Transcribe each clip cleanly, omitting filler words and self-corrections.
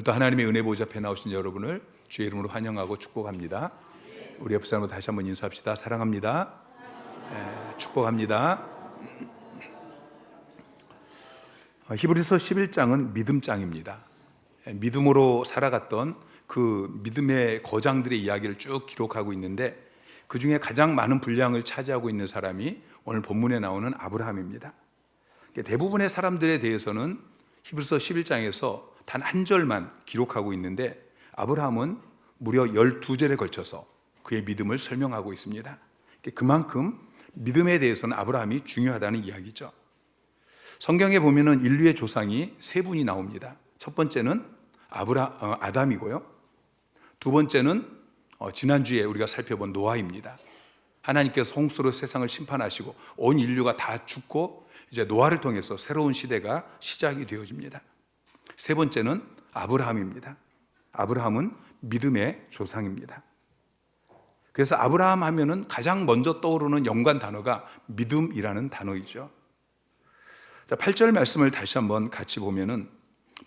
또 하나님의 은혜 보좌 앞에 나오신 여러분을 주의 이름으로 환영하고 축복합니다. 우리 옆 사람으로 다시 한번 인사합시다. 사랑합니다. 축복합니다. 히브리서 11장은 믿음장입니다. 믿음으로 살아갔던 그 믿음의 거장들의 이야기를 쭉 기록하고 있는데, 그 중에 가장 많은 분량을 차지하고 있는 사람이 오늘 본문에 나오는 아브라함입니다. 대부분의 사람들에 대해서는 히브리서 11장에서 단 한 절만 기록하고 있는데, 아브라함은 무려 12절에 걸쳐서 그의 믿음을 설명하고 있습니다. 그만큼 믿음에 대해서는 아브라함이 중요하다는 이야기죠. 성경에 보면은 인류의 조상이 세 분이 나옵니다. 첫 번째는 아담이고요. 두 번째는 지난주에 우리가 살펴본 노아입니다. 하나님께서 홍수로 세상을 심판하시고 온 인류가 다 죽고 이제 노아를 통해서 새로운 시대가 시작이 되어집니다. 세 번째는 아브라함입니다. 아브라함은 믿음의 조상입니다. 그래서 아브라함 하면은 가장 먼저 떠오르는 연관 단어가 믿음이라는 단어이죠. 자, 8절 말씀을 다시 한번 같이 보면은,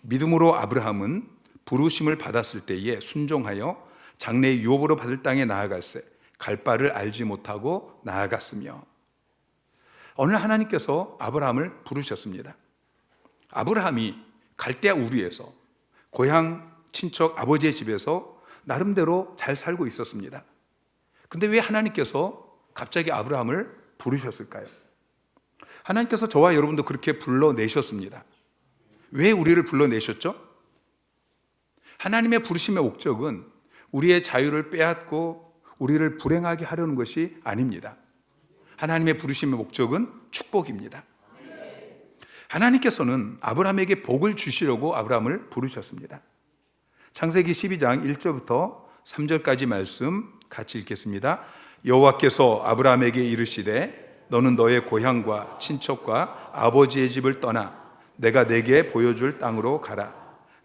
믿음으로 아브라함은 부르심을 받았을 때에 순종하여 장래의 유업으로 받을 땅에 나아갈새 갈 바를 알지 못하고 나아갔으며. 오늘 하나님께서 아브라함을 부르셨습니다. 아브라함이 갈대아 우르에서 고향 친척 아버지의 집에서 나름대로 잘 살고 있었습니다. 그런데 왜 하나님께서 갑자기 아브라함을 부르셨을까요? 하나님께서 저와 여러분도 그렇게 불러내셨습니다. 왜 우리를 불러내셨죠? 하나님의 부르심의 목적은 우리의 자유를 빼앗고 우리를 불행하게 하려는 것이 아닙니다. 하나님의 부르심의 목적은 축복입니다. 하나님께서는 아브라함에게 복을 주시려고 아브라함을 부르셨습니다. 창세기 12장 1절부터 3절까지 말씀 같이 읽겠습니다. 여호와께서 아브라함에게 이르시되 너는 너의 고향과 친척과 아버지의 집을 떠나 내가 내게 보여줄 땅으로 가라.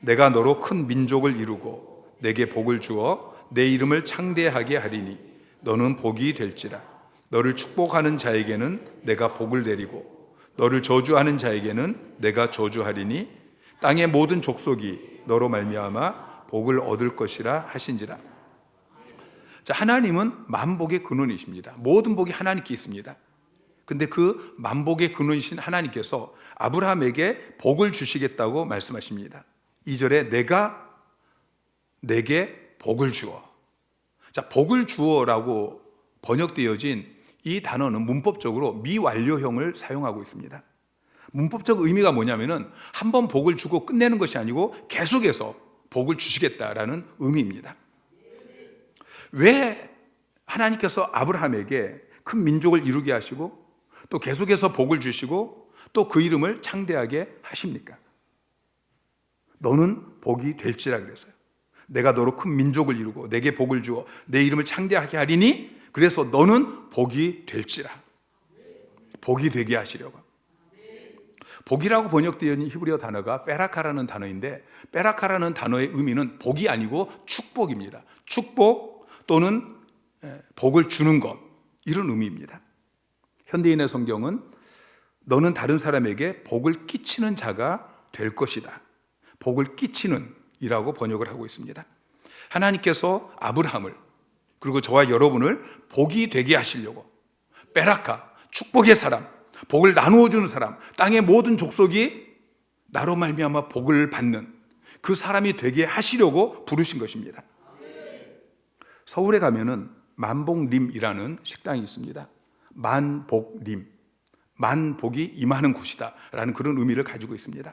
내가 너로 큰 민족을 이루고 내게 복을 주어 내 이름을 창대하게 하리니 너는 복이 될지라. 너를 축복하는 자에게는 내가 복을 내리고 너를 저주하는 자에게는 내가 저주하리니 땅의 모든 족속이 너로 말미암아 복을 얻을 것이라 하신지라. 자, 하나님은 만복의 근원이십니다. 모든 복이 하나님께 있습니다. 근데 그 만복의 근원이신 하나님께서 아브라함에게 복을 주시겠다고 말씀하십니다. 2절에 내가 내게 복을 주어. 자, 복을 주어라고 번역되어진 이 단어는 문법적으로 미완료형을 사용하고 있습니다. 문법적 의미가 뭐냐면은 한 번 복을 주고 끝내는 것이 아니고 계속해서 복을 주시겠다라는 의미입니다. 왜 하나님께서 아브라함에게 큰 민족을 이루게 하시고 또 계속해서 복을 주시고 또 그 이름을 창대하게 하십니까? 너는 복이 될지라 그랬어요. 내가 너로 큰 민족을 이루고 내게 복을 주어 내 이름을 창대하게 하리니 그래서 너는 복이 될지라. 복이 되게 하시려고. 복이라고 번역되어 있는 히브리어 단어가 베라카라는 단어인데, 베라카라는 단어의 의미는 복이 아니고 축복입니다. 축복 또는 복을 주는 것, 이런 의미입니다. 현대인의 성경은 너는 다른 사람에게 복을 끼치는 자가 될 것이다. 복을 끼치는 이라고 번역을 하고 있습니다. 하나님께서 아브라함을 그리고 저와 여러분을 복이 되게 하시려고, 베라카, 축복의 사람, 복을 나누어 주는 사람, 땅의 모든 족속이 나로 말미암아 복을 받는 그 사람이 되게 하시려고 부르신 것입니다. 서울에 가면은 만복림이라는 식당이 있습니다. 만복림, 만복이 임하는 곳이다 라는 그런 의미를 가지고 있습니다.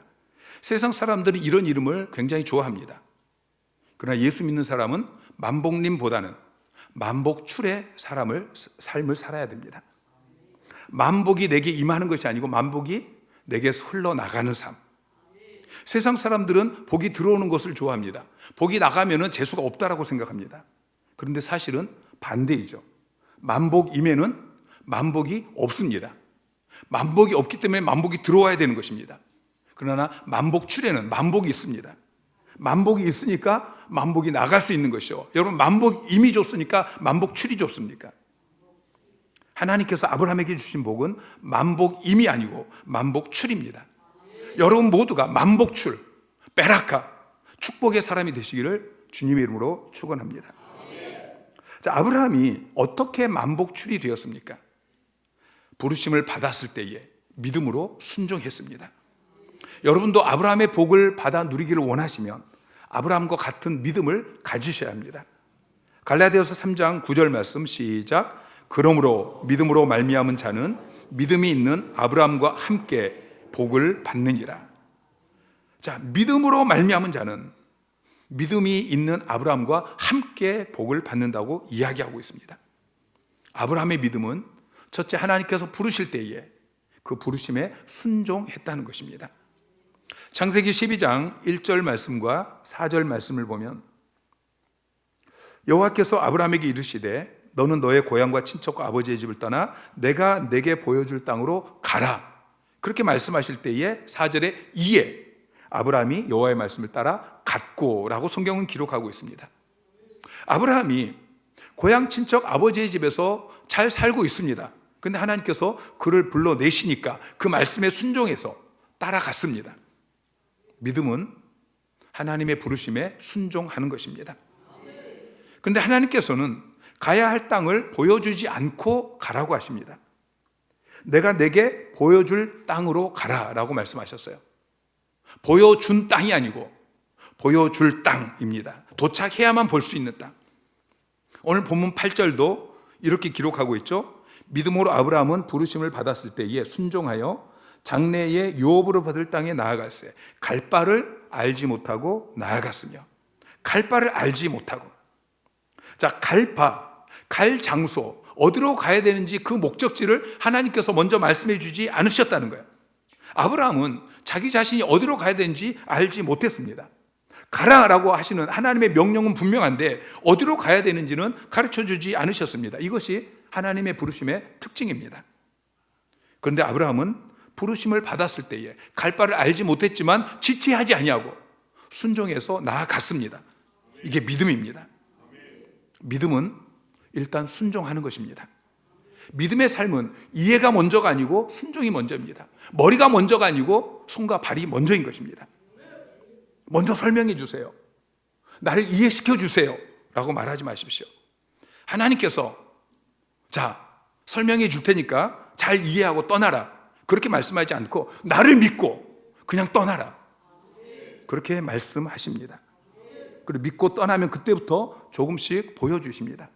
세상 사람들이 이런 이름을 굉장히 좋아합니다. 그러나 예수 믿는 사람은 만복림보다는 만복출의 삶을 살아야 됩니다. 만복이 내게 임하는 것이 아니고 만복이 내게서 흘러나가는 삶. 세상 사람들은 복이 들어오는 것을 좋아합니다. 복이 나가면은 재수가 없다라고 생각합니다. 그런데 사실은 반대이죠. 만복임에는 만복이 없습니다. 만복이 없기 때문에 만복이 들어와야 되는 것입니다. 그러나 만복출에는 만복이 있습니다. 만복이 있으니까 만복이 나갈 수 있는 것이죠. 여러분, 만복임이 좋습니까? 만복출이 좋습니까? 하나님께서 아브라함에게 주신 복은 만복임이 아니고 만복출입니다. 여러분 모두가 만복출, 베라카, 축복의 사람이 되시기를 주님의 이름으로 축원합니다. 자, 아브라함이 어떻게 만복출이 되었습니까? 부르심을 받았을 때에 믿음으로 순종했습니다. 여러분도 아브라함의 복을 받아 누리기를 원하시면 아브라함과 같은 믿음을 가지셔야 합니다. 갈라디아서 3장 9절 말씀 시작. 그러므로 믿음으로 말미암은 자는 믿음이 있는 아브라함과 함께 복을 받느니라. 자, 믿음으로 말미암은 자는 믿음이 있는 아브라함과 함께 복을 받는다고 이야기하고 있습니다. 아브라함의 믿음은 첫째, 하나님께서 부르실 때에 그 부르심에 순종했다는 것입니다. 창세기 12장 1절 말씀과 4절 말씀을 보면 여호와께서 아브라함에게 이르시되 너는 너의 고향과 친척과 아버지의 집을 떠나 내가 내게 보여줄 땅으로 가라. 그렇게 말씀하실 때에 4절에 이에 아브라함이 여호와의 말씀을 따라 갔고 라고 성경은 기록하고 있습니다. 아브라함이 고향 친척 아버지의 집에서 잘 살고 있습니다. 그런데 하나님께서 그를 불러내시니까 그 말씀에 순종해서 따라갔습니다. 믿음은 하나님의 부르심에 순종하는 것입니다. 그런데 하나님께서는 가야 할 땅을 보여주지 않고 가라고 하십니다. 내가 내게 보여줄 땅으로 가라라고 말씀하셨어요. 보여준 땅이 아니고 보여줄 땅입니다. 도착해야만 볼 수 있는 땅. 오늘 본문 8절도 이렇게 기록하고 있죠. 믿음으로 아브라함은 부르심을 받았을 때에 순종하여 장래의 유업으로 받을 땅에 나아갈세. 갈 바를 알지 못하고 나아갔으며. 갈 바를 알지 못하고. 자, 갈 바, 갈 장소, 어디로 가야 되는지 그 목적지를 하나님께서 먼저 말씀해 주지 않으셨다는 거예요. 아브라함은 자기 자신이 어디로 가야 되는지 알지 못했습니다. 가라라고 하시는 하나님의 명령은 분명한데 어디로 가야 되는지는 가르쳐 주지 않으셨습니다. 이것이 하나님의 부르심의 특징입니다. 그런데 아브라함은 부르심을 받았을 때에 갈 바를 알지 못했지만 지체하지 아니하고 순종해서 나아갔습니다. 이게 믿음입니다. 믿음은 일단 순종하는 것입니다. 믿음의 삶은 이해가 먼저가 아니고 순종이 먼저입니다. 머리가 먼저가 아니고 손과 발이 먼저인 것입니다. 먼저 설명해 주세요. 나를 이해시켜 주세요 라고 말하지 마십시오. 하나님께서 자, 설명해 줄 테니까 잘 이해하고 떠나라 그렇게 말씀하지 않고 나를 믿고 그냥 떠나라 그렇게 말씀하십니다. 그리고 믿고 떠나면 그때부터 조금씩 보여주십니다.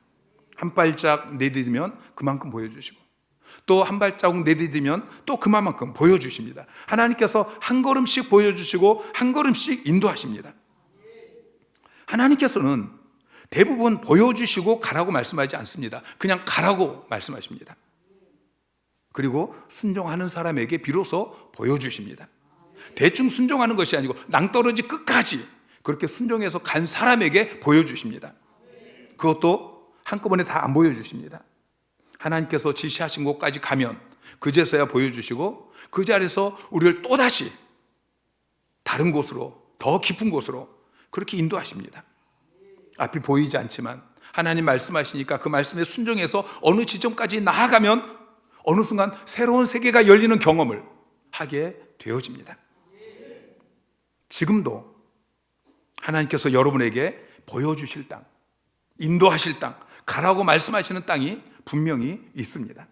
한 발짝 내디디면 그만큼 보여주시고 또 한 발자국 내디디면 또 그만큼 보여주십니다. 하나님께서 한 걸음씩 보여주시고 한 걸음씩 인도하십니다. 하나님께서는 대부분 보여주시고 가라고 말씀하지 않습니다. 그냥 가라고 말씀하십니다. 그리고 순종하는 사람에게 비로소 보여주십니다. 대충 순종하는 것이 아니고 낭떠러지 끝까지 그렇게 순종해서 간 사람에게 보여주십니다. 그것도 한꺼번에 다 안 보여주십니다. 하나님께서 지시하신 곳까지 가면 그제서야 보여주시고 그 자리에서 우리를 또다시 다른 곳으로 더 깊은 곳으로 그렇게 인도하십니다. 앞이 보이지 않지만 하나님 말씀하시니까 그 말씀에 순종해서 어느 지점까지 나아가면 어느 순간 새로운 세계가 열리는 경험을 하게 되어집니다. 지금도 하나님께서 여러분에게 보여주실 땅, 인도하실 땅, 가라고 말씀하시는 땅이 분명히 있습니다.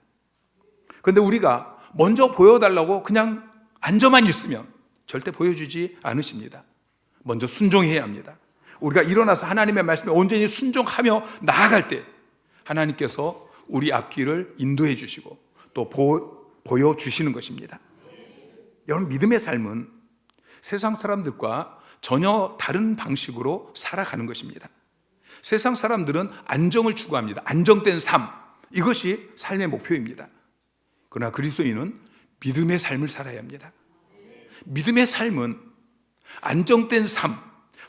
그런데 우리가 먼저 보여달라고 그냥 앉아만 있으면 절대 보여주지 않으십니다. 먼저 순종해야 합니다. 우리가 일어나서 하나님의 말씀에 온전히 순종하며 나아갈 때 하나님께서 우리 앞길을 인도해 주시고 또 보여주시는 것입니다. 여러분, 믿음의 삶은 세상 사람들과 전혀 다른 방식으로 살아가는 것입니다. 세상 사람들은 안정을 추구합니다. 안정된 삶, 이것이 삶의 목표입니다. 그러나 그리스도인은 믿음의 삶을 살아야 합니다. 믿음의 삶은 안정된 삶,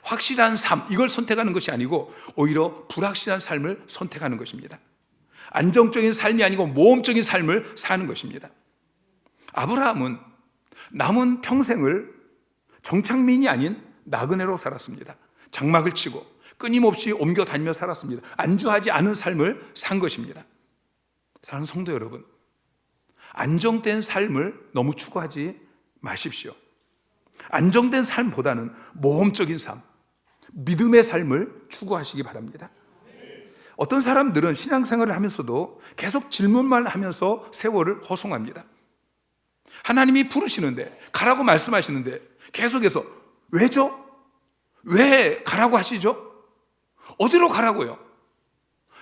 확실한 삶, 이걸 선택하는 것이 아니고 오히려 불확실한 삶을 선택하는 것입니다. 안정적인 삶이 아니고 모험적인 삶을 사는 것입니다. 아브라함은 남은 평생을 정착민이 아닌 나그네로 살았습니다. 장막을 치고 끊임없이 옮겨 다니며 살았습니다. 안주하지 않은 삶을 산 것입니다. 사랑하는 성도 여러분, 안정된 삶을 너무 추구하지 마십시오. 안정된 삶보다는 모험적인 삶, 믿음의 삶을 추구하시기 바랍니다. 어떤 사람들은 신앙생활을 하면서도 계속 질문만 하면서 세월을 허송합니다. 하나님이 부르시는데, 가라고 말씀하시는데 계속해서 왜죠? 왜 가라고 하시죠? 어디로 가라고요?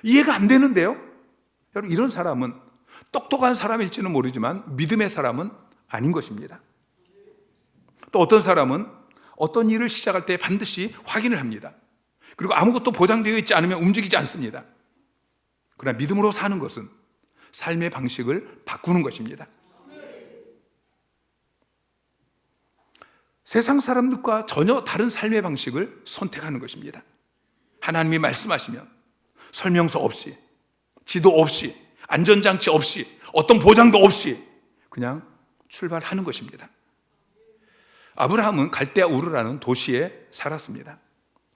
이해가 안 되는데요? 여러분, 이런 사람은 똑똑한 사람일지는 모르지만 믿음의 사람은 아닌 것입니다. 또 어떤 사람은 어떤 일을 시작할 때 반드시 확인을 합니다. 그리고 아무것도 보장되어 있지 않으면 움직이지 않습니다. 그러나 믿음으로 사는 것은 삶의 방식을 바꾸는 것입니다. 세상 사람들과 전혀 다른 삶의 방식을 선택하는 것입니다. 하나님이 말씀하시면 설명서 없이, 지도 없이, 안전장치 없이, 어떤 보장도 없이 그냥 출발하는 것입니다. 아브라함은 갈대아 우르라는 도시에 살았습니다.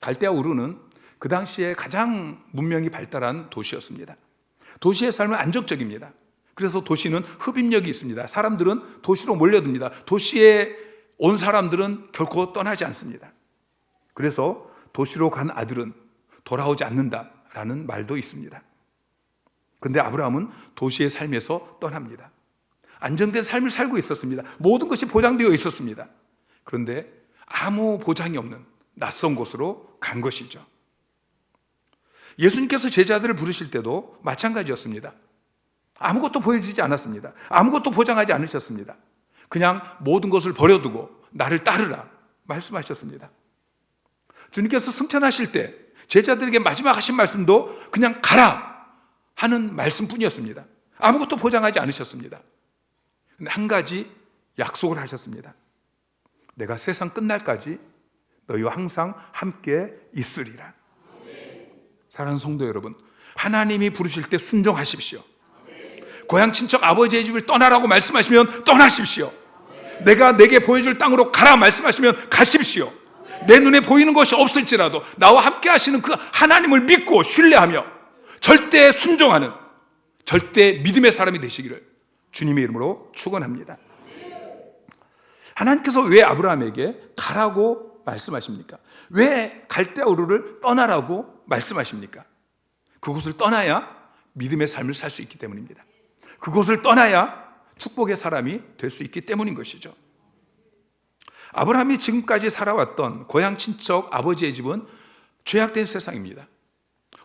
갈대아 우르는 그 당시에 가장 문명이 발달한 도시였습니다. 도시의 삶은 안정적입니다. 그래서 도시는 흡입력이 있습니다. 사람들은 도시로 몰려듭니다. 도시에 온 사람들은 결코 떠나지 않습니다. 그래서 도시로 간 아들은 돌아오지 않는다라는 말도 있습니다. 그런데 아브라함은 도시의 삶에서 떠납니다. 안정된 삶을 살고 있었습니다. 모든 것이 보장되어 있었습니다. 그런데 아무 보장이 없는 낯선 곳으로 간 것이죠. 예수님께서 제자들을 부르실 때도 마찬가지였습니다. 아무것도 보여지지 않았습니다. 아무것도 보장하지 않으셨습니다. 그냥 모든 것을 버려두고 나를 따르라 말씀하셨습니다. 주님께서 승천하실 때 제자들에게 마지막 하신 말씀도 그냥 가라 하는 말씀뿐이었습니다. 아무것도 보장하지 않으셨습니다. 근데 한 가지 약속을 하셨습니다. 내가 세상 끝날까지 너희와 항상 함께 있으리라. 사랑하는 성도 여러분, 하나님이 부르실 때 순종하십시오. 고향 친척 아버지의 집을 떠나라고 말씀하시면 떠나십시오. 내가 내게 보여줄 땅으로 가라 말씀하시면 가십시오. 내 눈에 보이는 것이 없을지라도 나와 함께 하시는 그 하나님을 믿고 신뢰하며 절대 순종하는, 절대 믿음의 사람이 되시기를 주님의 이름으로 축원합니다. 하나님께서 왜 아브라함에게 가라고 말씀하십니까? 왜 갈대아 우르를 떠나라고 말씀하십니까? 그곳을 떠나야 믿음의 삶을 살 수 있기 때문입니다. 그곳을 떠나야 축복의 사람이 될 수 있기 때문인 것이죠. 아브라함이 지금까지 살아왔던 고향 친척 아버지의 집은 죄악된 세상입니다.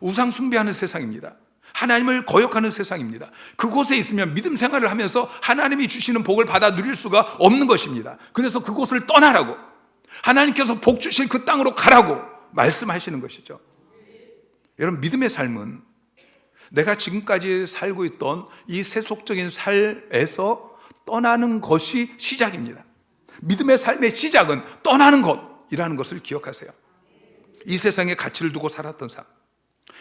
우상 숭배하는 세상입니다. 하나님을 거역하는 세상입니다. 그곳에 있으면 믿음 생활을 하면서 하나님이 주시는 복을 받아 누릴 수가 없는 것입니다. 그래서 그곳을 떠나라고, 하나님께서 복 주실 그 땅으로 가라고 말씀하시는 것이죠. 여러분, 믿음의 삶은 내가 지금까지 살고 있던 이 세속적인 삶에서 떠나는 것이 시작입니다. 믿음의 삶의 시작은 떠나는 것이라는 것을 기억하세요. 이 세상에 가치를 두고 살았던 삶,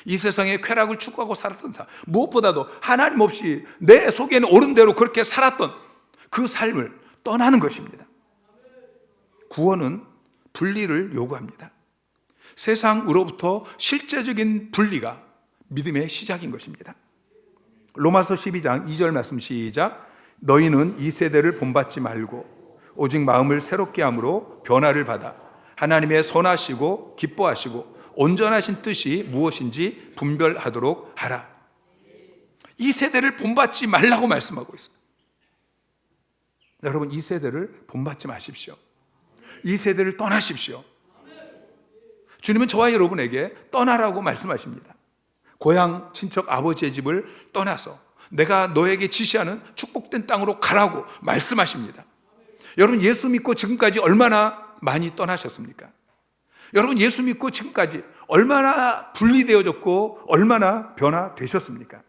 이 세상에 쾌락을 추구하고 살았던 삶, 무엇보다도 하나님 없이 내 속에는 옳은 대로 그렇게 살았던 그 삶을 떠나는 것입니다. 구원은 분리를 요구합니다. 세상으로부터 실제적인 분리가 믿음의 시작인 것입니다. 로마서 12장 2절 말씀 시작. 너희는 이 세대를 본받지 말고 오직 마음을 새롭게 함으로 변화를 받아 하나님의 선하시고 기뻐하시고 온전하신 뜻이 무엇인지 분별하도록 하라. 이 세대를 본받지 말라고 말씀하고 있어요. 여러분, 이 세대를 본받지 마십시오. 이 세대를 떠나십시오. 주님은 저와 여러분에게 떠나라고 말씀하십니다. 고향 친척 아버지의 집을 떠나서 내가 너에게 지시하는 축복된 땅으로 가라고 말씀하십니다. 여러분, 예수 믿고 지금까지 얼마나 많이 떠나셨습니까? 여러분, 예수 믿고 지금까지 얼마나 분리되어졌고 얼마나 변화되셨습니까?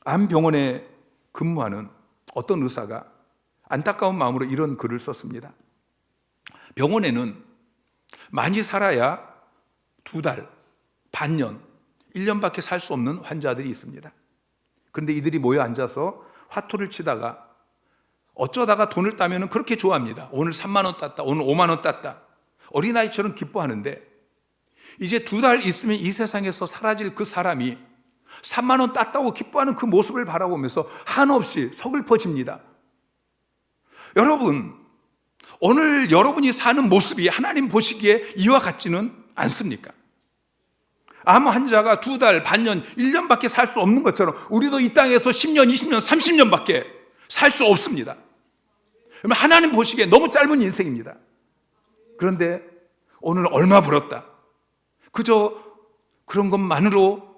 암병원에 근무하는 어떤 의사가 안타까운 마음으로 이런 글을 썼습니다. 병원에는 많이 살아야 2달, 반년, 1년밖에 살 수 없는 환자들이 있습니다. 그런데 이들이 모여 앉아서 화투를 치다가 어쩌다가 돈을 따면 그렇게 좋아합니다. 오늘 3만 원 땄다, 오늘 5만 원 땄다. 어린아이처럼 기뻐하는데 이제 2달 있으면 이 세상에서 사라질 그 사람이 3만 원 땄다고 기뻐하는 그 모습을 바라보면서 한없이 서글퍼집니다. 여러분, 오늘 여러분이 사는 모습이 하나님 보시기에 이와 같지는 않습니까? 암 환자가 2달, 반년, 1년밖에 살 수 없는 것처럼 우리도 이 땅에서 10년, 20년, 30년밖에 살 수 없습니다. 그러면 하나님 보시기에 너무 짧은 인생입니다. 그런데 오늘 얼마 벌었다, 그저 그런 것만으로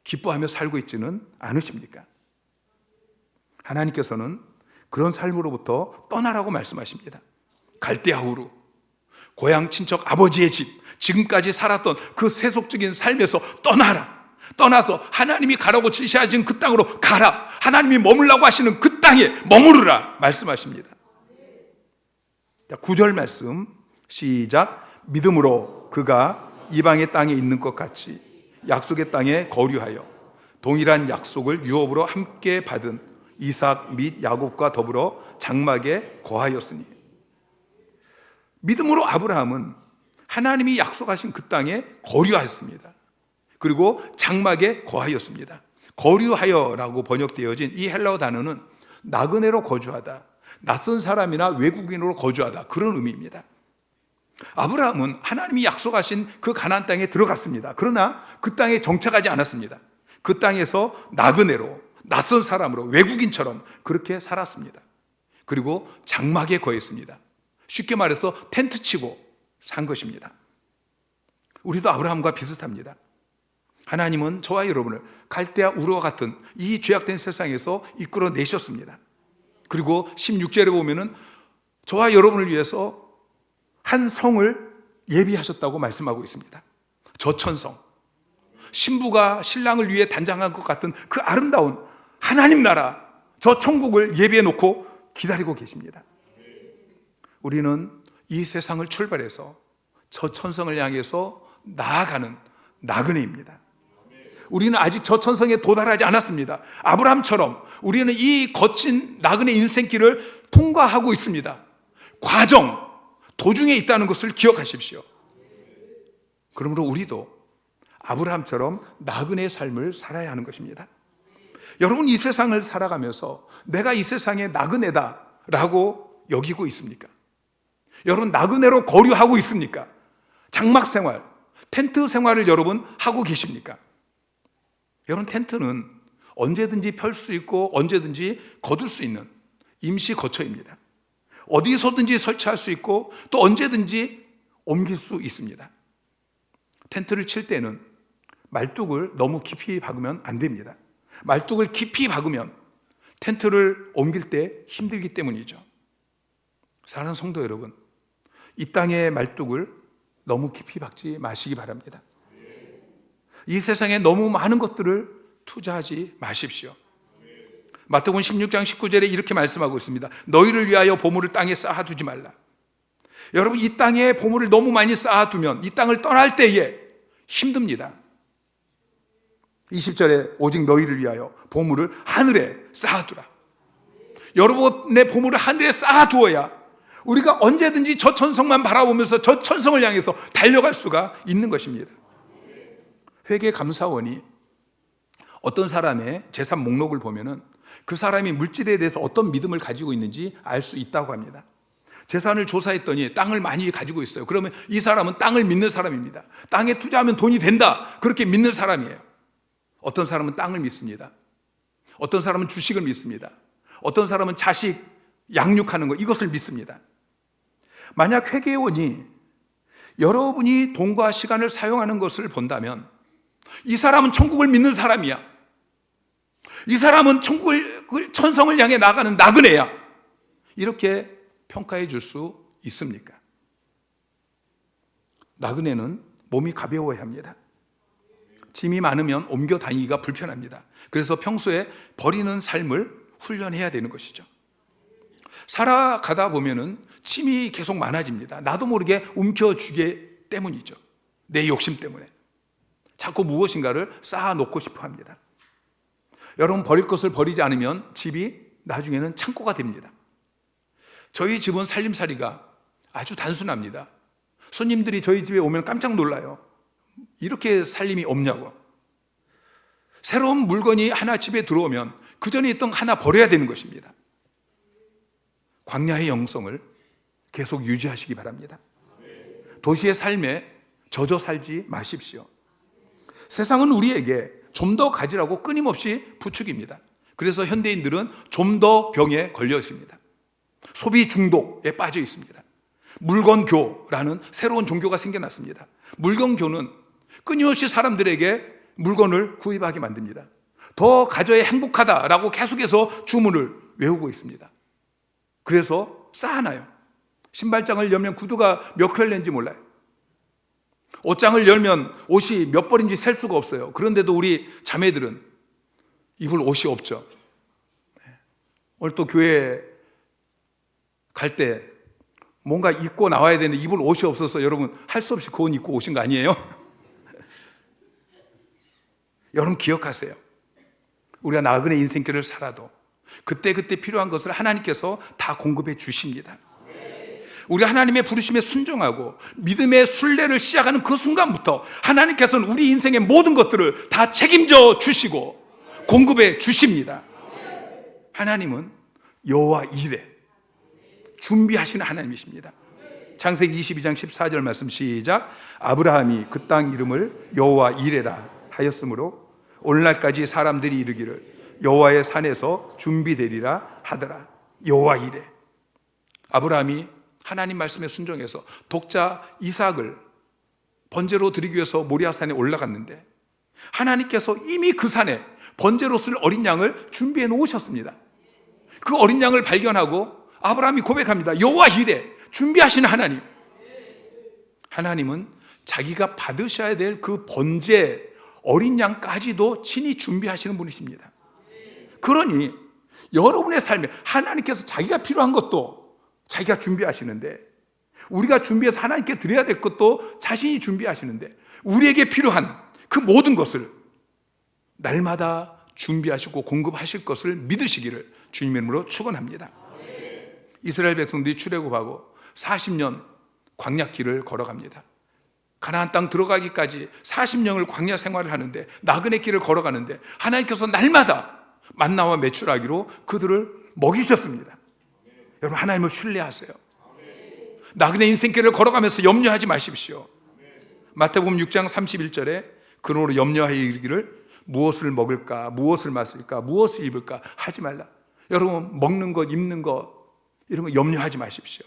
기뻐하며 살고 있지는 않으십니까? 하나님께서는 그런 삶으로부터 떠나라고 말씀하십니다. 갈대아우르, 고향 친척 아버지의 집, 지금까지 살았던 그 세속적인 삶에서 떠나라. 떠나서 하나님이 가라고 지시하신 그 땅으로 가라. 하나님이 머물라고 하시는 그 땅에 머무르라 말씀하십니다. 자, 9절 말씀 시작. 믿음으로 그가 이방의 땅에 있는 것 같이 약속의 땅에 거류하여 동일한 약속을 유업으로 함께 받은 이삭 및 야곱과 더불어 장막에 거하였으니, 믿음으로 아브라함은 하나님이 약속하신 그 땅에 거류하였습니다. 그리고 장막에 거하였습니다. 거류하여라고 번역되어진 이 헬라어 단어는 나그네로 거주하다, 낯선 사람이나 외국인으로 거주하다, 그런 의미입니다. 아브라함은 하나님이 약속하신 그 가나안 땅에 들어갔습니다. 그러나 그 땅에 정착하지 않았습니다. 그 땅에서 나그네로, 낯선 사람으로, 외국인처럼 그렇게 살았습니다. 그리고 장막에 거했습니다. 쉽게 말해서 텐트 치고 산 것입니다. 우리도 아브라함과 비슷합니다. 하나님은 저와 여러분을 갈대아 우르와 같은 이 죄악된 세상에서 이끌어내셨습니다. 그리고 16절에 보면은 저와 여러분을 위해서 한 성을 예비하셨다고 말씀하고 있습니다. 저천성, 신부가 신랑을 위해 단장한 것 같은 그 아름다운 하나님 나라, 저 천국을 예비해 놓고 기다리고 계십니다. 우리는 이 세상을 출발해서 저 천성을 향해서 나아가는 나그네입니다. 우리는 아직 저 천성에 도달하지 않았습니다. 아브라함처럼 우리는 이 거친 나그네 인생길을 통과하고 있습니다. 과정, 도중에 있다는 것을 기억하십시오. 그러므로 우리도 아브라함처럼 나그네의 삶을 살아야 하는 것입니다. 여러분, 이 세상을 살아가면서 내가 이 세상의 나그네다라고 여기고 있습니까? 여러분, 나그네로 거류하고 있습니까? 장막 생활, 텐트 생활을 여러분 하고 계십니까? 여러분, 텐트는 언제든지 펼 수 있고 언제든지 거둘 수 있는 임시 거처입니다. 어디서든지 설치할 수 있고 또 언제든지 옮길 수 있습니다. 텐트를 칠 때는 말뚝을 너무 깊이 박으면 안 됩니다. 말뚝을 깊이 박으면 텐트를 옮길 때 힘들기 때문이죠. 사랑하는 성도 여러분, 이 땅의 말뚝을 너무 깊이 박지 마시기 바랍니다. 이 세상에 너무 많은 것들을 투자하지 마십시오. 마태복음 16장 19절에 이렇게 말씀하고 있습니다. 너희를 위하여 보물을 땅에 쌓아두지 말라. 여러분, 이 땅에 보물을 너무 많이 쌓아두면 이 땅을 떠날 때에 힘듭니다. 20절에 오직 너희를 위하여 보물을 하늘에 쌓아두라. 여러분의 보물을 하늘에 쌓아두어야 우리가 언제든지 저 천성만 바라보면서 저 천성을 향해서 달려갈 수가 있는 것입니다. 회계감사원이 어떤 사람의 재산 목록을 보면은 그 사람이 물질에 대해서 어떤 믿음을 가지고 있는지 알 수 있다고 합니다. 재산을 조사했더니 땅을 많이 가지고 있어요. 그러면 이 사람은 땅을 믿는 사람입니다. 땅에 투자하면 돈이 된다, 그렇게 믿는 사람이에요. 어떤 사람은 땅을 믿습니다. 어떤 사람은 주식을 믿습니다. 어떤 사람은 자식 양육하는 것, 이것을 믿습니다. 만약 회계원이 여러분이 돈과 시간을 사용하는 것을 본다면 이 사람은 천국을 믿는 사람이야. 이 사람은 천성을 향해 나가는 나그네야. 이렇게 평가해 줄 수 있습니까? 나그네는 몸이 가벼워야 합니다. 짐이 많으면 옮겨 다니기가 불편합니다. 그래서 평소에 버리는 삶을 훈련해야 되는 것이죠. 살아가다 보면은 짐이 계속 많아집니다. 나도 모르게 움켜쥐기 때문이죠. 내 욕심 때문에 자꾸 무엇인가를 쌓아놓고 싶어 합니다. 여러분, 버릴 것을 버리지 않으면 집이 나중에는 창고가 됩니다. 저희 집은 살림살이가 아주 단순합니다. 손님들이 저희 집에 오면 깜짝 놀라요. 이렇게 살림이 없냐고. 새로운 물건이 하나 집에 들어오면 그 전에 있던 하나 버려야 되는 것입니다. 광야의 영성을 계속 유지하시기 바랍니다. 도시의 삶에 젖어 살지 마십시오. 세상은 우리에게 좀 더 가지라고 끊임없이 부추깁니다. 그래서 현대인들은 좀 더 병에 걸려 있습니다. 소비 중독에 빠져 있습니다. 물건교라는 새로운 종교가 생겨났습니다. 물건교는 끊임없이 사람들에게 물건을 구입하게 만듭니다. 더 가져야 행복하다라고 계속해서 주문을 외우고 있습니다. 그래서 쌓아놔요. 신발장을 열면 구두가 몇 켤레인지 몰라요. 옷장을 열면 옷이 몇 벌인지 셀 수가 없어요. 그런데도 우리 자매들은 입을 옷이 없죠. 오늘 또 교회 갈 때 뭔가 입고 나와야 되는데 입을 옷이 없어서 여러분 할 수 없이 그 옷 입고 오신 거 아니에요? 여러분 기억하세요. 우리가 나그네 인생길을 살아도 그때그때 필요한 것을 하나님께서 다 공급해 주십니다. 우리 하나님의 부르심에 순종하고 믿음의 순례를 시작하는 그 순간부터 하나님께서는 우리 인생의 모든 것들을 다 책임져 주시고 공급해 주십니다. 하나님은 여호와 이레, 준비하시는 하나님이십니다. 창세기 22장 14절 말씀 시작. 아브라함이 그 땅 이름을 여호와 이레라 하였으므로 오늘날까지 사람들이 이르기를 여호와의 산에서 준비되리라 하더라. 여호와 이레. 아브라함이 하나님 말씀에 순종해서 독자 이삭을 번제로 드리기 위해서 모리아산에 올라갔는데 하나님께서 이미 그 산에 번제로 쓸 어린 양을 준비해 놓으셨습니다. 그 어린 양을 발견하고 아브라함이 고백합니다. 여호와 이레, 준비하시는 하나님. 하나님은 자기가 받으셔야 될 그 번제 어린 양까지도 친히 준비하시는 분이십니다. 그러니 여러분의 삶에 하나님께서 자기가 필요한 것도 자기가 준비하시는데, 우리가 준비해서 하나님께 드려야 될 것도 자신이 준비하시는데, 우리에게 필요한 그 모든 것을 날마다 준비하시고 공급하실 것을 믿으시기를 주님의 이름으로 축원합니다. 이스라엘 백성들이 출애굽하고 40년 광야길을 걸어갑니다. 가나안 땅 들어가기까지 40년을 광야 생활을 하는데, 나그네 길을 걸어가는데 하나님께서 날마다 만나와 메추라기로 그들을 먹이셨습니다. 여러분, 하나님을 신뢰하세요. 나그네 인생길을 걸어가면서 염려하지 마십시오. 마태복음 6장 31절에 그러므로 염려하여 이르기를 무엇을 먹을까, 무엇을 마실까, 무엇을 입을까 하지 말라. 여러분, 먹는 것, 입는 것 이런 거 염려하지 마십시오.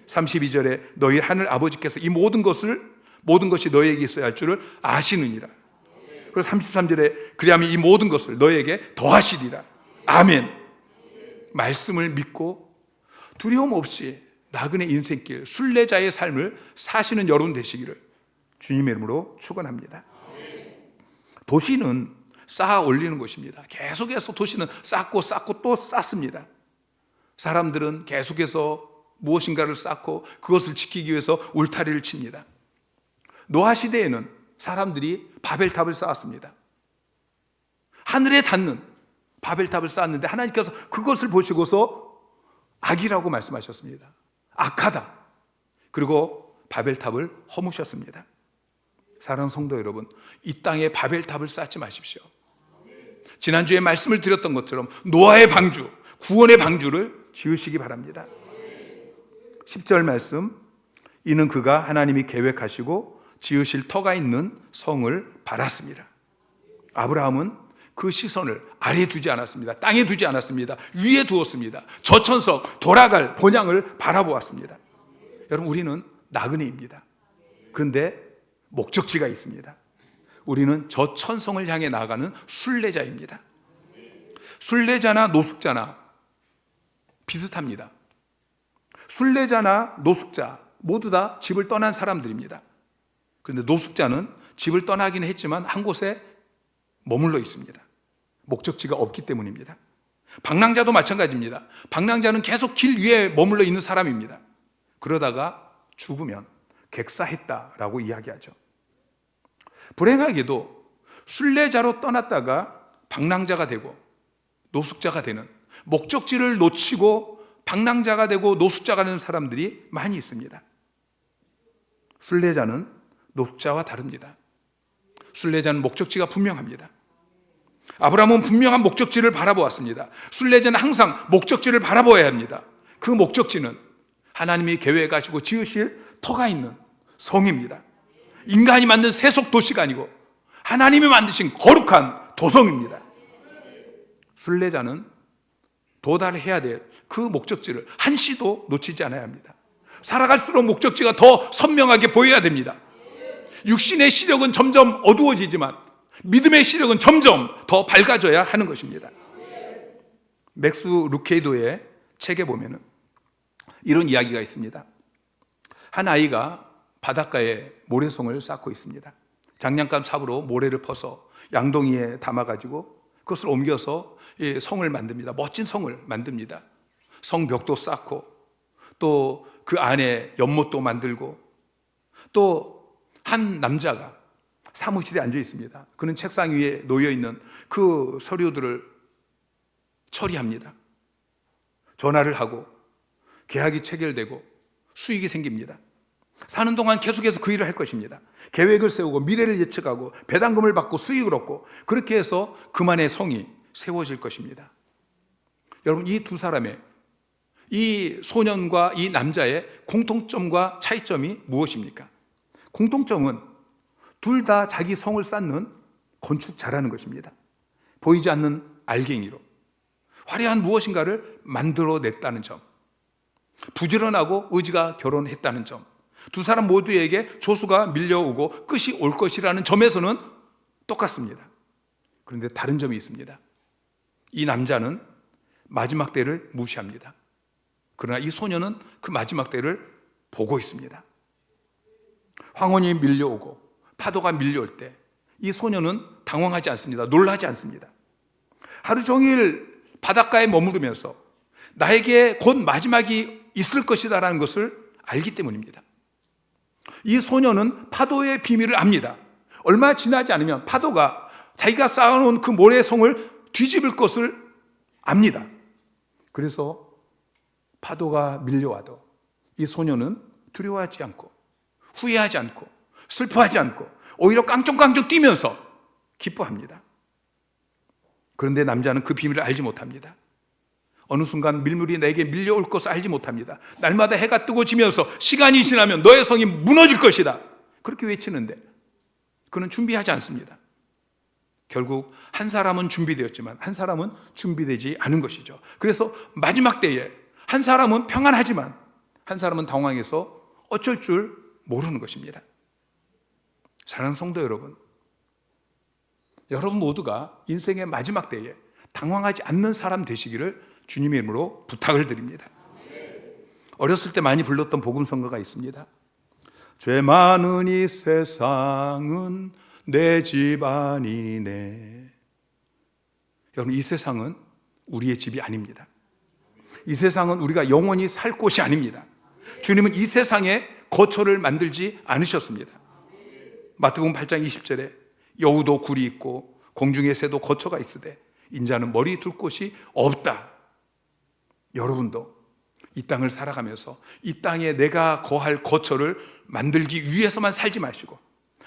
32절에 너희 하늘 아버지께서 이 모든 것이 너희에게 있어야 할 줄을 아시느니라. 그리고 33절에 그리하면 이 모든 것을 너희에게 더하시리라. 아멘. 말씀을 믿고 두려움 없이 나그네 인생길, 순례자의 삶을 사시는 여러분 되시기를 주님의 이름으로 축원합니다. 도시는 쌓아 올리는 곳입니다. 계속해서 도시는 쌓고 또 쌓습니다. 사람들은 계속해서 무엇인가를 쌓고 그것을 지키기 위해서 울타리를 칩니다. 노아 시대에는 사람들이 바벨탑을 쌓았습니다. 하늘에 닿는 바벨탑을 쌓았는데 하나님께서 그것을 보시고서 악이라고 말씀하셨습니다. 악하다. 그리고 바벨탑을 허무셨습니다. 사랑하는 성도 여러분, 이 땅에 바벨탑을 쌓지 마십시오. 지난주에 말씀을 드렸던 것처럼 노아의 방주, 구원의 방주를 지으시기 바랍니다. 10절 말씀, 이는 그가 하나님이 계획하시고 지으실 터가 있는 성을 바랐습니다. 아브라함은 그 시선을 아래에 두지 않았습니다. 땅에 두지 않았습니다. 위에 두었습니다. 저천석, 돌아갈 본향을 바라보았습니다. 여러분, 우리는 나그네입니다. 그런데 목적지가 있습니다. 우리는 저천성을 향해 나아가는 순례자입니다. 순례자나 노숙자나 비슷합니다. 순례자나 노숙자 모두 다 집을 떠난 사람들입니다. 그런데 노숙자는 집을 떠나긴 했지만 한 곳에 머물러 있습니다. 목적지가 없기 때문입니다. 방랑자도 마찬가지입니다. 방랑자는 계속 길 위에 머물러 있는 사람입니다. 그러다가 죽으면 객사했다라고 이야기하죠. 불행하게도 순례자로 떠났다가 방랑자가 되고 노숙자가 되는, 목적지를 놓치고 방랑자가 되고 노숙자가 되는 사람들이 많이 있습니다. 순례자는 노숙자와 다릅니다. 순례자는 목적지가 분명합니다. 아브라함은 분명한 목적지를 바라보았습니다. 순례자는 항상 목적지를 바라보아야 합니다. 그 목적지는 하나님이 계획하시고 지으실 터가 있는 성입니다. 인간이 만든 세속 도시가 아니고 하나님이 만드신 거룩한 도성입니다. 순례자는 도달해야 될 그 목적지를 한시도 놓치지 않아야 합니다. 살아갈수록 목적지가 더 선명하게 보여야 됩니다. 육신의 시력은 점점 어두워지지만 믿음의 시력은 점점 더 밝아져야 하는 것입니다. 맥스 루케이도의 책에 보면은 이런 이야기가 있습니다. 한 아이가 바닷가에 모래성을 쌓고 있습니다. 장난감 삽으로 모래를 퍼서 양동이에 담아가지고 그것을 옮겨서 성을 만듭니다. 멋진 성을 만듭니다. 성벽도 쌓고 또 그 안에 연못도 만들고 또 한 남자가 사무실에 앉아 있습니다. 그는 책상 위에 놓여 있는 그 서류들을 처리합니다. 전화를 하고 계약이 체결되고 수익이 생깁니다. 사는 동안 계속해서 그 일을 할 것입니다. 계획을 세우고 미래를 예측하고 배당금을 받고 수익을 얻고 그렇게 해서 그만의 성이 세워질 것입니다. 여러분, 이 두 사람의, 이 소년과 이 남자의 공통점과 차이점이 무엇입니까? 공통점은 둘 다 자기 성을 쌓는 건축자라는 것입니다. 보이지 않는 알갱이로 화려한 무엇인가를 만들어냈다는 점, 부지런하고 의지가 결혼했다는 점, 두 사람 모두에게 조수가 밀려오고 끝이 올 것이라는 점에서는 똑같습니다. 그런데 다른 점이 있습니다. 이 남자는 마지막 때를 무시합니다. 그러나 이 소녀는 그 마지막 때를 보고 있습니다. 황혼이 밀려오고 파도가 밀려올 때 이 소녀는 당황하지 않습니다. 놀라지 않습니다. 하루 종일 바닷가에 머무르면서 나에게 곧 마지막이 있을 것이다라는 것을 알기 때문입니다. 이 소녀는 파도의 비밀을 압니다. 얼마 지나지 않으면 파도가 자기가 쌓아놓은 그 모래성을 뒤집을 것을 압니다. 그래서 파도가 밀려와도 이 소녀는 두려워하지 않고 후회하지 않고 슬퍼하지 않고 오히려 깡총깡총 뛰면서 기뻐합니다. 그런데 남자는 그 비밀을 알지 못합니다. 어느 순간 밀물이 내게 밀려올 것을 알지 못합니다. 날마다 해가 뜨고 지면서 시간이 지나면 너의 성이 무너질 것이다, 그렇게 외치는데 그는 준비하지 않습니다. 결국 한 사람은 준비되었지만 한 사람은 준비되지 않은 것이죠. 그래서 마지막 때에 한 사람은 평안하지만 한 사람은 당황해서 어쩔 줄 모르는 것입니다. 사랑하는 성도 여러분, 여러분 모두가 인생의 마지막 때에 당황하지 않는 사람 되시기를 주님의 이름으로 부탁을 드립니다. 어렸을 때 많이 불렀던 복음성가가 있습니다. 죄 많은 이 세상은 내 집 아니네. 여러분, 이 세상은 우리의 집이 아닙니다. 이 세상은 우리가 영원히 살 곳이 아닙니다. 주님은 이 세상에 거처를 만들지 않으셨습니다. 마태복음 8장 20절에 여우도 굴이 있고 공중의 새도 거처가 있으되 인자는 머리 둘 곳이 없다. 여러분도 이 땅을 살아가면서 이 땅에 내가 거할 거처를 만들기 위해서만 살지 마시고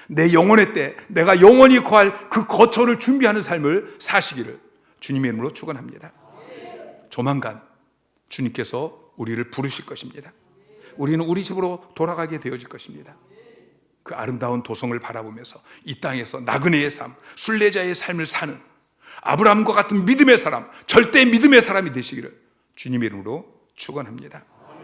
내 영혼의 때 내가 영원히 거할 그 거처를 준비하는 삶을 사시기를 주님의 이름으로 축원합니다. 조만간 주님께서 우리를 부르실 것입니다. 우리는 우리 집으로 돌아가게 되어질 것입니다. 그 아름다운 도성을 바라보면서 이 땅에서 나그네의 삶, 순례자의 삶을 사는 아브라함과 같은 믿음의 사람, 절대 믿음의 사람이 되시기를 주님의 이름으로 축원합니다.